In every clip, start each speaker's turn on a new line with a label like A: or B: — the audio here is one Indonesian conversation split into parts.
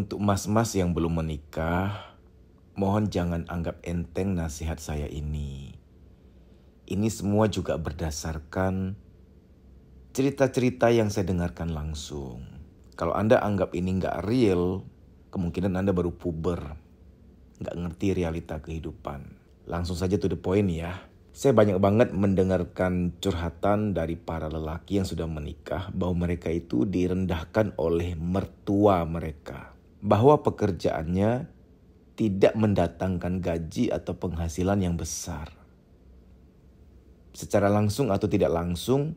A: Untuk mas-mas yang belum menikah, mohon jangan anggap enteng nasihat saya ini. Ini semua juga berdasarkan cerita-cerita yang saya dengarkan langsung. Kalau Anda anggap ini nggak real, kemungkinan Anda baru puber, nggak ngerti realita kehidupan. Langsung saja to the point ya. Saya banyak banget mendengarkan curhatan dari para lelaki yang sudah menikah bahwa mereka itu direndahkan oleh mertua mereka. Bahwa pekerjaannya tidak mendatangkan gaji atau penghasilan yang besar. Secara langsung atau tidak langsung,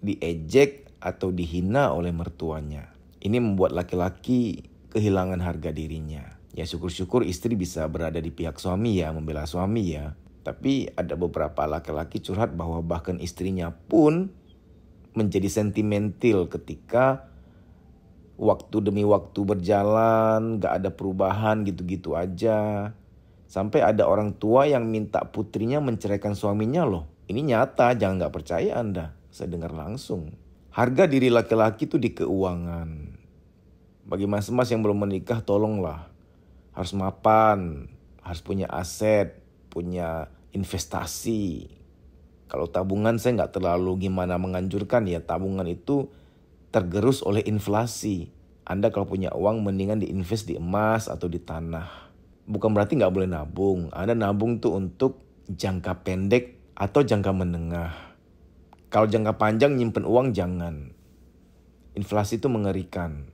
A: diejek atau dihina oleh mertuanya. Ini membuat laki-laki kehilangan harga dirinya. Ya syukur-syukur istri bisa berada di pihak suami ya, membela suami ya. Tapi ada beberapa laki-laki curhat bahwa bahkan istrinya pun menjadi sentimental ketika waktu demi waktu berjalan, gak ada perubahan gitu-gitu aja. Sampai ada orang tua yang minta putrinya menceraikan suaminya loh. Ini nyata, jangan gak percaya Anda. Saya dengar langsung. Harga diri laki-laki itu di keuangan. Bagi mas-mas yang belum menikah, tolonglah. Harus mapan, harus punya aset, punya investasi. Kalau tabungan saya nggak terlalu gimana menganjurkan ya. Tabungan itu tergerus oleh inflasi. Anda kalau punya uang mendingan diinvest di emas atau di tanah. Bukan berarti nggak boleh nabung. Anda nabung tuh untuk jangka pendek atau jangka menengah. Kalau jangka panjang nyimpen uang jangan. Inflasi itu mengerikan.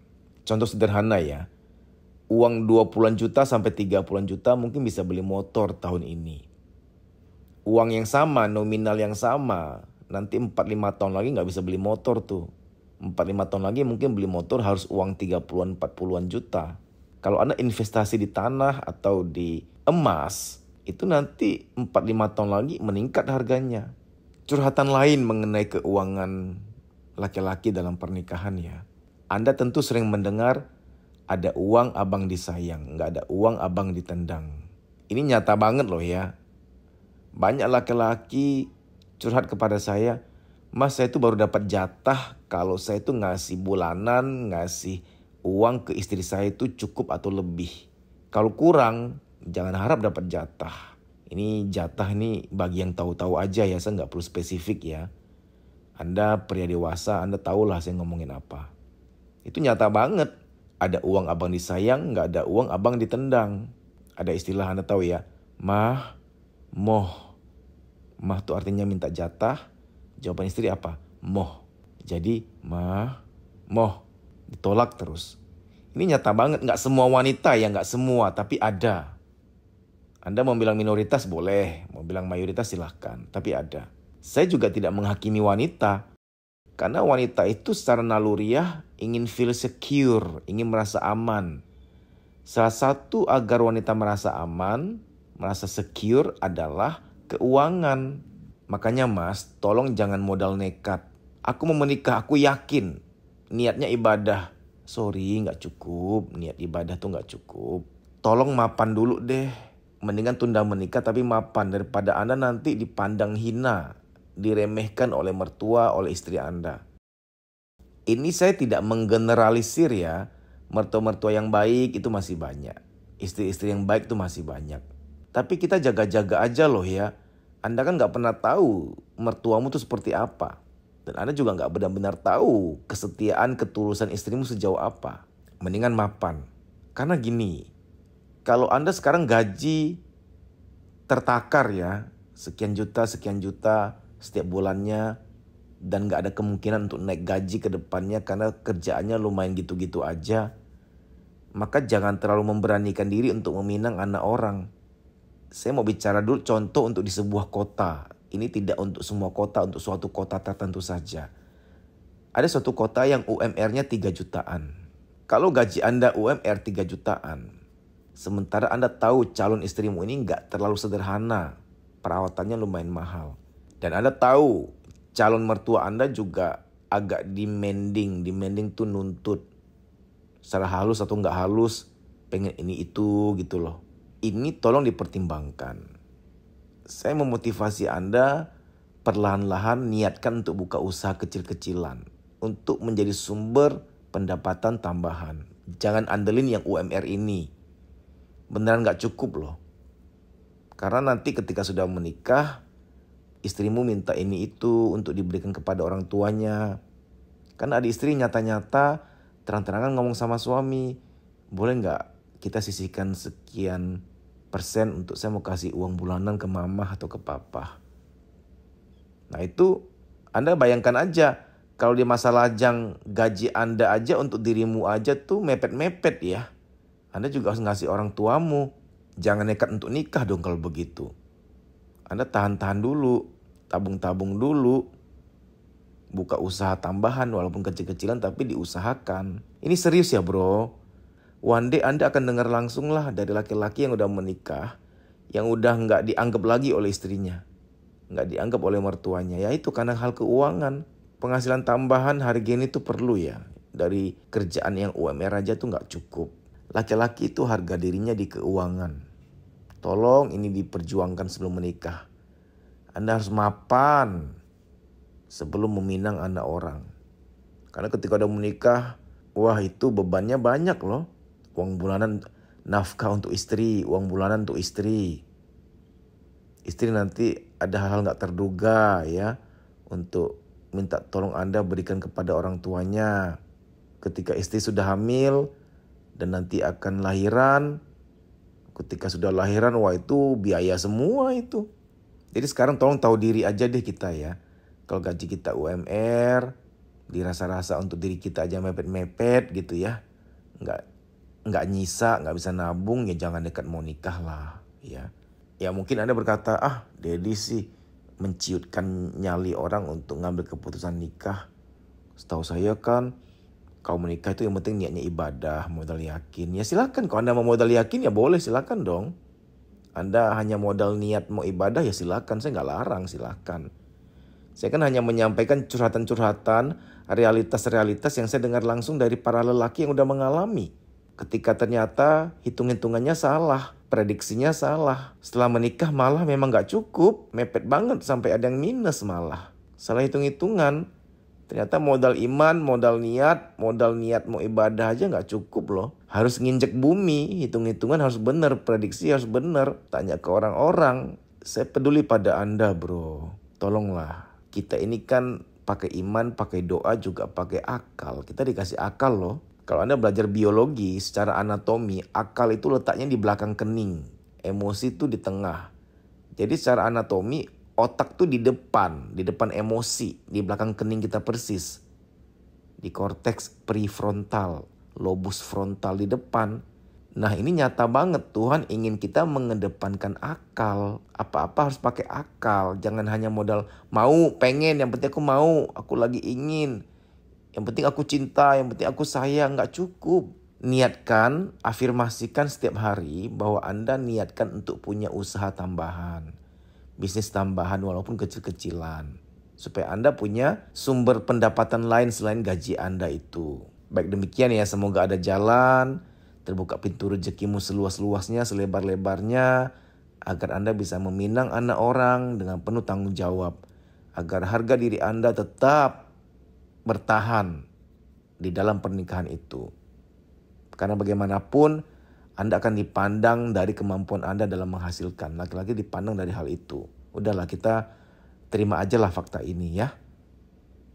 A: Contoh sederhana ya. Uang 20-an juta sampai 30-an juta mungkin bisa beli motor tahun ini. Uang yang sama, nominal yang sama, nanti 4-5 tahun lagi nggak bisa beli motor tuh. 4-5 tahun lagi mungkin beli motor harus uang 30-an, 40-an juta. Kalau Anda investasi di tanah atau di emas, itu nanti 4-5 tahun lagi meningkat harganya. Curhatan lain mengenai keuangan laki-laki dalam pernikahan ya. Anda tentu sering mendengar ada uang abang disayang, nggak ada uang abang ditendang. Ini nyata banget loh ya. Banyak laki-laki curhat kepada saya, Mas saya itu baru dapat jatah kalau saya itu ngasih bulanan, ngasih uang ke istri saya itu cukup atau lebih. Kalau kurang, jangan harap dapat jatah. Ini jatah nih bagi yang tahu-tahu aja ya, saya nggak perlu spesifik ya. Anda pria dewasa, Anda tahulah saya ngomongin apa. Itu nyata banget. Ada uang abang disayang, nggak ada uang abang ditendang. Ada istilah Anda tahu ya, mah, moh. Mah itu artinya minta jatah. Jawaban istri apa? Moh. Jadi mah, moh. Ditolak terus. Ini nyata banget. Nggak semua wanita ya, nggak semua. Tapi ada. Anda mau bilang minoritas boleh. Mau bilang mayoritas silahkan. Tapi ada. Saya juga tidak menghakimi wanita. Karena wanita itu secara naluriah ingin feel secure, ingin merasa aman. Salah satu agar wanita merasa aman, merasa secure adalah keuangan. Makanya mas, tolong jangan modal nekat. Aku mau menikah, aku yakin. Niatnya ibadah. Sorry, gak cukup. Niat ibadah tuh gak cukup. Tolong mapan dulu deh. Mendingan tunda menikah tapi mapan daripada Anda nanti dipandang hina, diremehkan oleh mertua, oleh istri Anda. Ini saya tidak menggeneralisir ya. Mertua-mertua yang baik itu masih banyak. Istri-istri yang baik itu masih banyak. Tapi kita jaga-jaga aja loh ya. Anda kan gak pernah tahu mertuamu itu seperti apa. Dan Anda juga gak benar-benar tahu kesetiaan, ketulusan istrimu sejauh apa. Mendingan mapan. Karena gini, kalau Anda sekarang gaji tertakar ya, sekian juta setiap bulannya, dan gak ada kemungkinan untuk naik gaji ke depannya karena kerjaannya lumayan gitu-gitu aja, maka jangan terlalu memberanikan diri untuk meminang anak orang. Saya mau bicara dulu contoh untuk di sebuah kota. Ini tidak untuk semua kota, untuk suatu kota tertentu saja. Ada suatu kota yang UMR-nya 3 jutaan. Kalau gaji Anda UMR 3 jutaan, sementara Anda tahu calon istrimu ini gak terlalu sederhana, perawatannya lumayan mahal. Dan Anda tahu calon mertua Anda juga agak demanding. Demanding tuh nuntut. Secara halus atau gak halus, pengen ini itu gitu loh. Ini tolong dipertimbangkan. Saya memotivasi Anda perlahan-lahan niatkan untuk buka usaha kecil-kecilan. Untuk menjadi sumber pendapatan tambahan. Jangan andelin yang UMR ini. Beneran gak cukup loh. Karena nanti ketika sudah menikah, istrimu minta ini itu untuk diberikan kepada orang tuanya. Kan ada istri nyata-nyata terang-terangan ngomong sama suami, boleh nggak kita sisihkan sekian persen untuk saya mau kasih uang bulanan ke mama atau ke papa. Nah itu Anda bayangkan aja, kalau di masa lajang gaji Anda aja untuk dirimu aja tuh mepet-mepet ya. Anda juga harus ngasih orang tuamu. Jangan nekat untuk nikah dong kalau begitu. Anda tahan-tahan dulu, tabung-tabung dulu. Buka usaha tambahan walaupun kecil-kecilan tapi diusahakan. Ini serius ya bro. One day Anda akan dengar langsung lah dari laki-laki yang udah menikah. Yang udah nggak dianggap lagi oleh istrinya. Nggak dianggap oleh mertuanya. Ya itu karena hal keuangan. Penghasilan tambahan harga ini tuh perlu ya. Dari kerjaan yang UMR aja tuh nggak cukup. Laki-laki itu harga dirinya di keuangan. Tolong ini diperjuangkan sebelum menikah. Anda harus mapan sebelum meminang anak orang. Karena ketika udah menikah, wah itu bebannya banyak loh. Uang bulanan nafkah untuk istri, uang bulanan untuk istri. Istri nanti ada hal-hal gak terduga ya. Untuk minta tolong Anda berikan kepada orang tuanya. Ketika istri sudah hamil dan nanti akan lahiran. Ketika sudah lahiran, wah itu biaya semua itu. Jadi sekarang tolong tahu diri aja deh kita ya. Kalau gaji kita UMR, dirasa-rasa untuk diri kita aja mepet-mepet gitu ya. Nggak nyisa, nggak bisa nabung, ya jangan dekat mau nikah lah ya. Ya mungkin Anda berkata, Dedi sih menciutkan nyali orang untuk ngambil keputusan nikah. Setahu saya kan, kalau menikah itu yang penting niatnya ibadah, modal yakin. Ya silakan, kalau Anda mau modal yakin ya boleh, silakan dong. Anda hanya modal niat mau ibadah ya silakan, saya nggak larang, silakan. Saya kan hanya menyampaikan curhatan-curhatan, realitas-realitas yang saya dengar langsung dari para lelaki yang udah mengalami. Ketika ternyata hitung-hitungannya salah, prediksinya salah. Setelah menikah malah memang nggak cukup, mepet banget sampai ada yang minus malah. Salah hitung-hitungan. Ternyata modal iman, modal niat mau ibadah aja nggak cukup loh. Harus nginjek bumi, hitung-hitungan harus benar, prediksi harus benar. Tanya ke orang-orang, saya peduli pada Anda bro. Tolonglah, kita ini kan pakai iman, pakai doa, juga pakai akal. Kita dikasih akal loh. Kalau Anda belajar biologi secara anatomi, akal itu letaknya di belakang kening. Emosi itu di tengah. Jadi secara anatomi, otak tuh di depan emosi, di belakang kening kita persis. Di korteks prefrontal, lobus frontal di depan. Nah ini nyata banget Tuhan ingin kita mengedepankan akal. Apa-apa harus pakai akal. Jangan hanya modal mau, pengen, yang penting aku mau, aku lagi ingin. Yang penting aku cinta, yang penting aku sayang, gak cukup. Niatkan, afirmasikan setiap hari bahwa Anda niatkan untuk punya usaha tambahan. Bisnis tambahan walaupun kecil-kecilan. Supaya Anda punya sumber pendapatan lain selain gaji Anda itu. Baik demikian ya, semoga ada jalan. Terbuka pintu rezekimu seluas-luasnya, selebar-lebarnya. Agar Anda bisa meminang anak orang dengan penuh tanggung jawab. Agar harga diri Anda tetap bertahan di dalam pernikahan itu. Karena bagaimanapun Anda akan dipandang dari kemampuan Anda dalam menghasilkan. Laki-laki dipandang dari hal itu. Udahlah, kita terima aja lah fakta ini ya.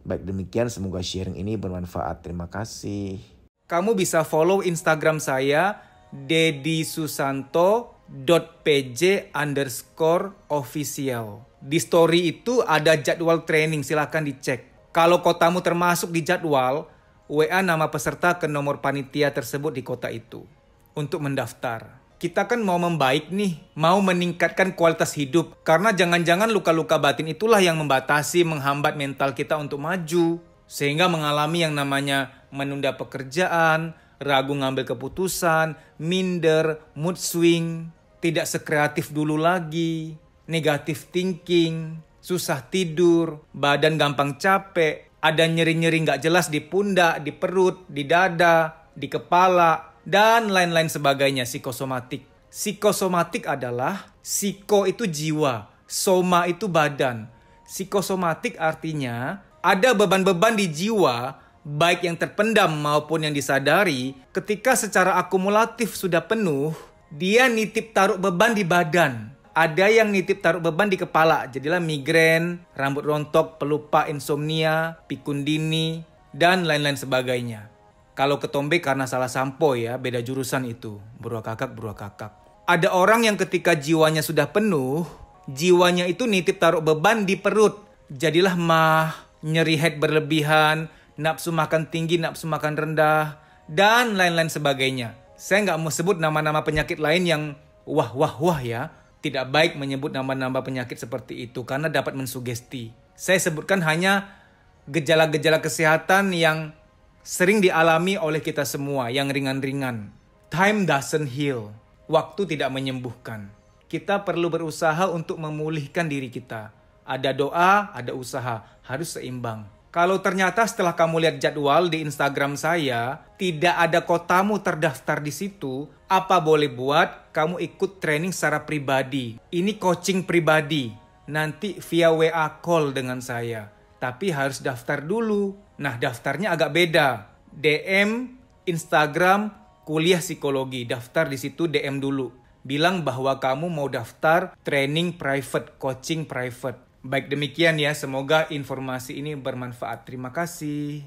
A: Baik demikian, semoga sharing ini bermanfaat. Terima kasih.
B: Kamu bisa follow Instagram saya dedisusanto.pj_official. Di story itu ada jadwal training, silahkan dicek. Kalau kotamu termasuk di jadwal, WA nama peserta ke nomor panitia tersebut di kota itu untuk mendaftar. Kita kan mau membaik nih, mau meningkatkan kualitas hidup. Karena jangan-jangan luka-luka batin itulah yang membatasi, menghambat mental kita untuk maju. Sehingga mengalami yang namanya menunda pekerjaan, ragu ngambil keputusan, minder, mood swing, tidak sekreatif dulu lagi, negative thinking, susah tidur, badan gampang capek, ada nyeri-nyeri gak jelas di pundak, di perut, di dada, di kepala, dan lain-lain sebagainya, psikosomatik. Psikosomatik adalah, psiko itu jiwa, soma itu badan. Psikosomatik artinya ada beban-beban di jiwa, baik yang terpendam maupun yang disadari, ketika secara akumulatif sudah penuh, dia nitip taruh beban di badan. Ada yang nitip taruh beban di kepala, jadilah migrain, rambut rontok, pelupa, insomnia, pikun dini, dan lain-lain sebagainya. Kalau ketombe karena salah sampo ya, beda jurusan itu. Beruak kakak. Ada orang yang ketika jiwanya sudah penuh, jiwanya itu nitip taruh beban di perut. Jadilah mah, nyeri head berlebihan, nafsu makan tinggi, nafsu makan rendah, dan lain-lain sebagainya. Saya nggak mau sebut nama-nama penyakit lain yang wah ya. Tidak baik menyebut nama-nama penyakit seperti itu karena dapat mensugesti. Saya sebutkan hanya gejala-gejala kesehatan yang sering dialami oleh kita semua, yang ringan-ringan. Time doesn't heal. Waktu tidak menyembuhkan. Kita perlu berusaha untuk memulihkan diri kita. Ada doa, ada usaha. Harus seimbang. Kalau ternyata setelah kamu lihat jadwal di Instagram saya, tidak ada kotamu terdaftar di situ, apa boleh buat kamu ikut training secara pribadi. Ini coaching pribadi. Nanti via WA call dengan saya. Tapi harus daftar dulu. Nah, daftarnya agak beda. DM, Instagram, kuliah psikologi. Daftar di situ DM dulu. Bilang bahwa kamu mau daftar training private, coaching private. Baik demikian ya, semoga informasi ini bermanfaat. Terima kasih.